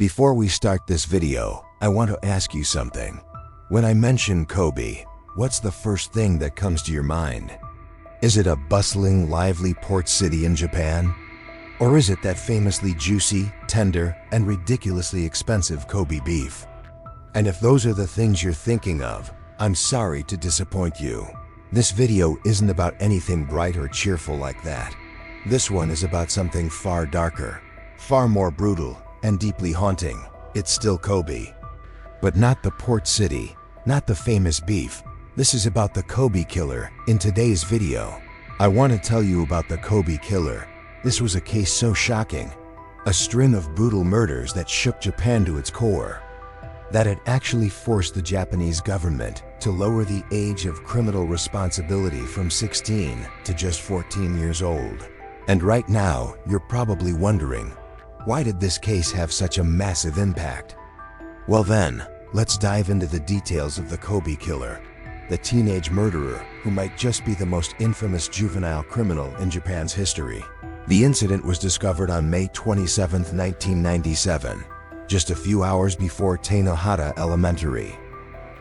Before we start this video, I want to ask you something. When I mention Kobe, what's the first thing that comes to your mind? Is it a bustling, lively port city in Japan? Or is it that famously juicy, tender, and ridiculously expensive Kobe beef? And if those are the things you're thinking of, I'm sorry to disappoint you. This video isn't about anything bright or cheerful like that. This one is about something far darker, far more brutal, and deeply haunting. It's still Kobe. But not the port city, not the famous beef. This is about the Kobe killer in today's video. I want to tell you about the Kobe killer. This was a case so shocking, a string of brutal murders that shook Japan to its core, that it actually forced the Japanese government to lower the age of criminal responsibility from 16 to just 14 years old. And right now, you're probably wondering, why did this case have such a massive impact? Well then, let's dive into the details of the Kobe killer, the teenage murderer who might just be the most infamous juvenile criminal in Japan's history. The incident was discovered on May 27, 1997, just a few hours before Tainohata Elementary.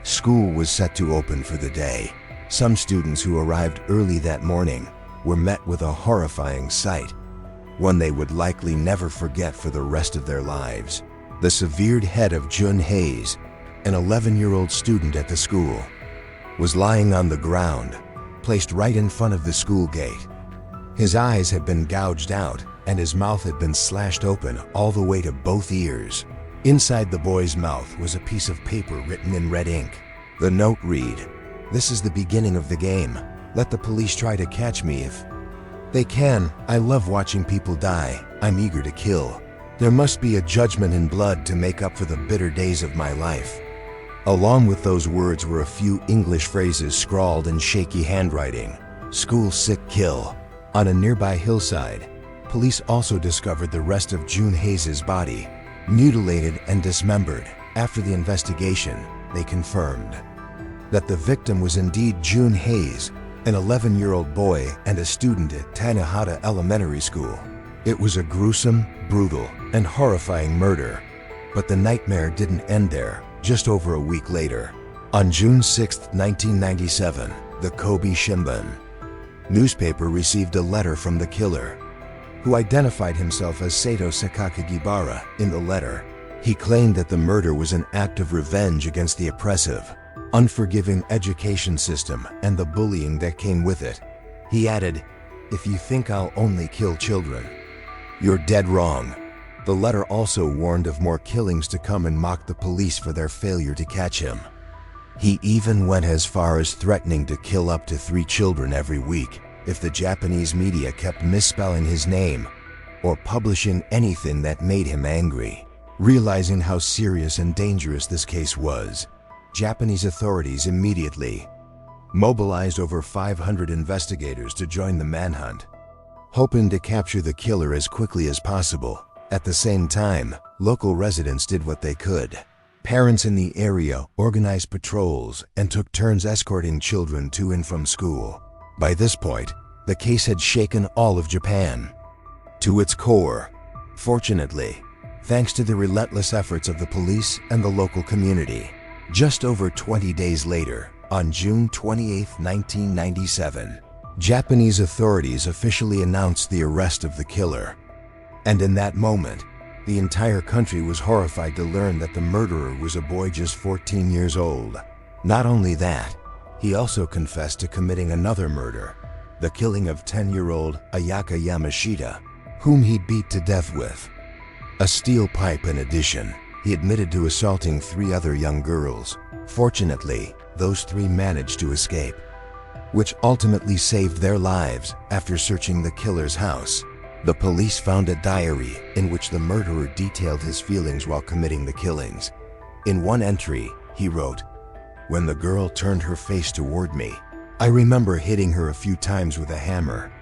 School was set to open for the day. Some students who arrived early that morning were met with a horrifying sight, one they would likely never forget for the rest of their lives. The severed head of Jun Hayes, an 11-year-old student at the school, was lying on the ground, placed right in front of the school gate. His eyes had been gouged out and his mouth had been slashed open all the way to both ears. Inside the boy's mouth was a piece of paper written in red ink. The note read, "This is the beginning of the game. Let the police try to catch me if they can. I love watching people die. I'm eager to kill. There must be a judgment in blood to make up for the bitter days of my life." Along with those words were a few English phrases scrawled in shaky handwriting. "School sick kill." On a nearby hillside, police also discovered the rest of Jun Hayes' body, mutilated and dismembered. After the investigation, they confirmed that the victim was indeed Jun Hayes, an 11-year-old boy and a student at Tainohata Elementary School. It was a gruesome, brutal, and horrifying murder. But the nightmare didn't end there. Just over a week later, on June 6, 1997, the Kobe Shimbun newspaper received a letter from the killer, who identified himself as Sato Sakakagibara. In the letter, he claimed that the murder was an act of revenge against the oppressive, unforgiving education system and the bullying that came with it. He added, "If you think I'll only kill children, you're dead wrong." The letter also warned of more killings to come and mocked the police for their failure to catch him. He even went as far as threatening to kill up to 3 children every week if the Japanese media kept misspelling his name or publishing anything that made him angry. Realizing how serious and dangerous this case was, Japanese authorities immediately mobilized over 500 investigators to join the manhunt, hoping to capture the killer as quickly as possible. At the same time, local residents did what they could. Parents in the area organized patrols and took turns escorting children to and from school. By this point, the case had shaken all of Japan to its core. Fortunately, thanks to the relentless efforts of the police and the local community, just over 20 days later, on June 28, 1997, Japanese authorities officially announced the arrest of the killer. And in that moment, the entire country was horrified to learn that the murderer was a boy just 14 years old. Not only that, he also confessed to committing another murder, the killing of 10-year-old Ayaka Yamashita, whom he beat to death with a steel pipe. In addition, he admitted to assaulting 3 other young girls. Fortunately, those 3 managed to escape, which ultimately saved their lives. After searching the killer's house, the police found a diary in which the murderer detailed his feelings while committing the killings. In one entry, he wrote, "When the girl turned her face toward me, I remember hitting her a few times with a hammer.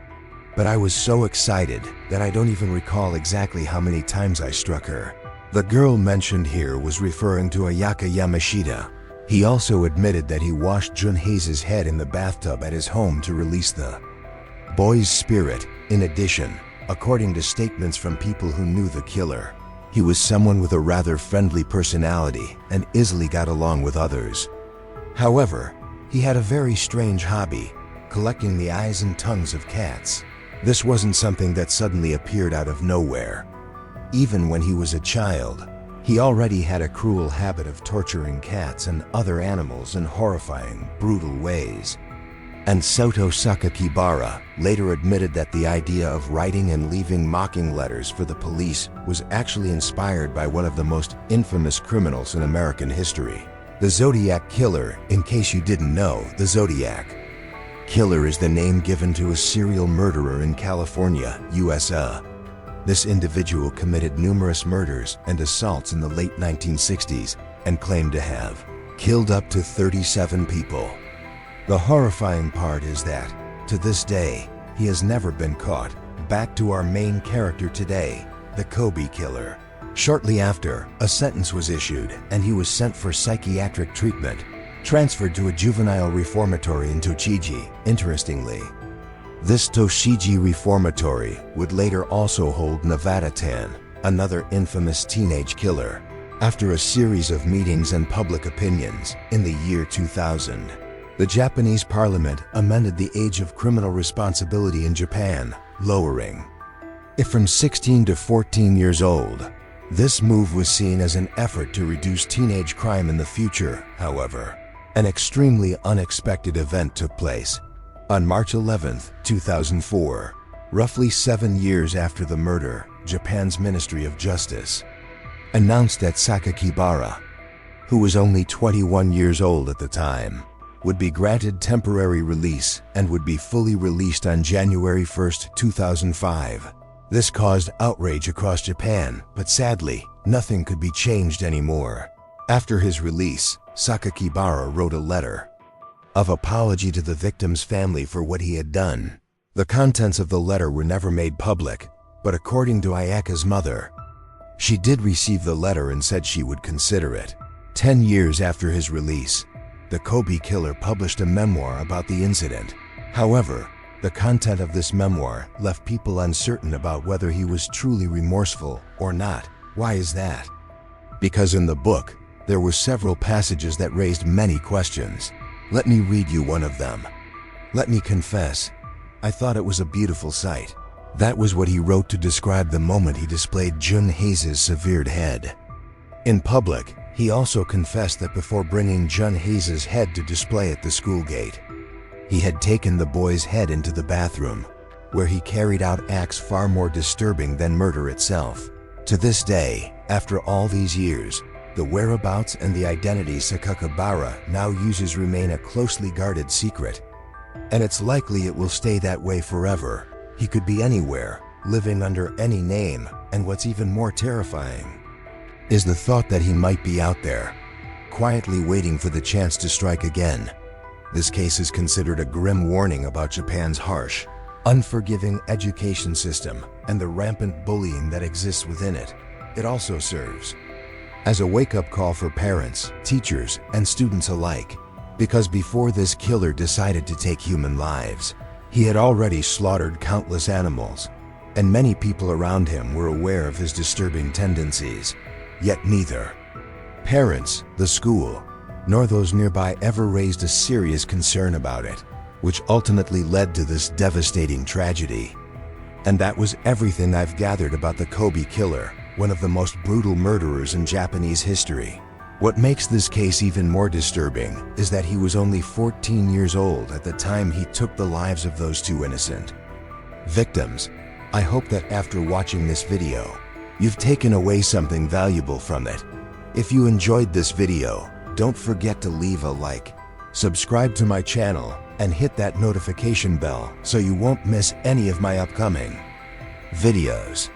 But I was so excited that I don't even recall exactly how many times I struck her." The girl mentioned here was referring to Ayaka Yamashita. He also admitted that he washed Jun Hayes' head in the bathtub at his home to release the boy's spirit. In addition, according to statements from people who knew the killer, He was someone with a rather friendly personality and easily got along with others. However, he had a very strange hobby, collecting the eyes and tongues of cats. This wasn't something that suddenly appeared out of nowhere. Even when he was a child, he already had a cruel habit of torturing cats and other animals in horrifying, brutal ways. And Soto Sakakibara later admitted that the idea of writing and leaving mocking letters for the police was actually inspired by one of the most infamous criminals in American history, the Zodiac Killer. In case you didn't know, the Zodiac Killer is the name given to a serial murderer in California, USA. This individual committed numerous murders and assaults in the late 1960s and claimed to have killed up to 37 people. The horrifying part is that, to this day, he has never been caught. Back to our main character today, the Kobe Killer. Shortly after, a sentence was issued and he was sent for psychiatric treatment, transferred to a juvenile reformatory in Tochigi. Interestingly, this Tochigi reformatory would later also hold Nevada Tan, another infamous teenage killer. After a series of meetings and public opinions, in the year 2000, the Japanese parliament amended the age of criminal responsibility in Japan, lowering it from 16 to 14 years old. This move was seen as an effort to reduce teenage crime in the future. However, an extremely unexpected event took place. On March 11, 2004, roughly 7 years after the murder, Japan's Ministry of Justice announced that Sakakibara, who was only 21 years old at the time, would be granted temporary release and would be fully released on January 1, 2005. This caused outrage across Japan, but sadly, nothing could be changed anymore. After his release, Sakakibara wrote a letter of apology to the victim's family for what he had done. The contents of the letter were never made public, but according to Ayaka's mother, she did receive the letter and said she would consider it. 10 years after his release, the Kobe Killer published a memoir about the incident. However, the content of this memoir left people uncertain about whether he was truly remorseful or not. Why is that? Because in the book, there were several passages that raised many questions. Let me read you one of them. Let me confess, I thought it was a beautiful sight. That was what he wrote to describe the moment he displayed Jun Hayes' severed head. In public, he also confessed that before bringing Jun Hayes' head to display at the school gate, he had taken the boy's head into the bathroom, where he carried out acts far more disturbing than murder itself. To this day, after all these years, the whereabouts and the identity Sakakibara now uses remain a closely guarded secret, and it's likely it will stay that way forever. He could be anywhere, living under any name, and what's even more terrifying is the thought that he might be out there, quietly waiting for the chance to strike again. This case is considered a grim warning about Japan's harsh, unforgiving education system and the rampant bullying that exists within it. It also serves as a wake-up call for parents, teachers, and students alike, because before this killer decided to take human lives, he had already slaughtered countless animals, and many people around him were aware of his disturbing tendencies. Yet neither parents, the school, nor those nearby ever raised a serious concern about it, which ultimately led to this devastating tragedy. And that was everything I've gathered about the Kobe Killer, one of the most brutal murderers in Japanese history. What makes this case even more disturbing is that he was only 14 years old at the time he took the lives of those two innocent victims. I hope that after watching this video, you've taken away something valuable from it. If you enjoyed this video, don't forget to leave a like, subscribe to my channel, and hit that notification bell so you won't miss any of my upcoming videos.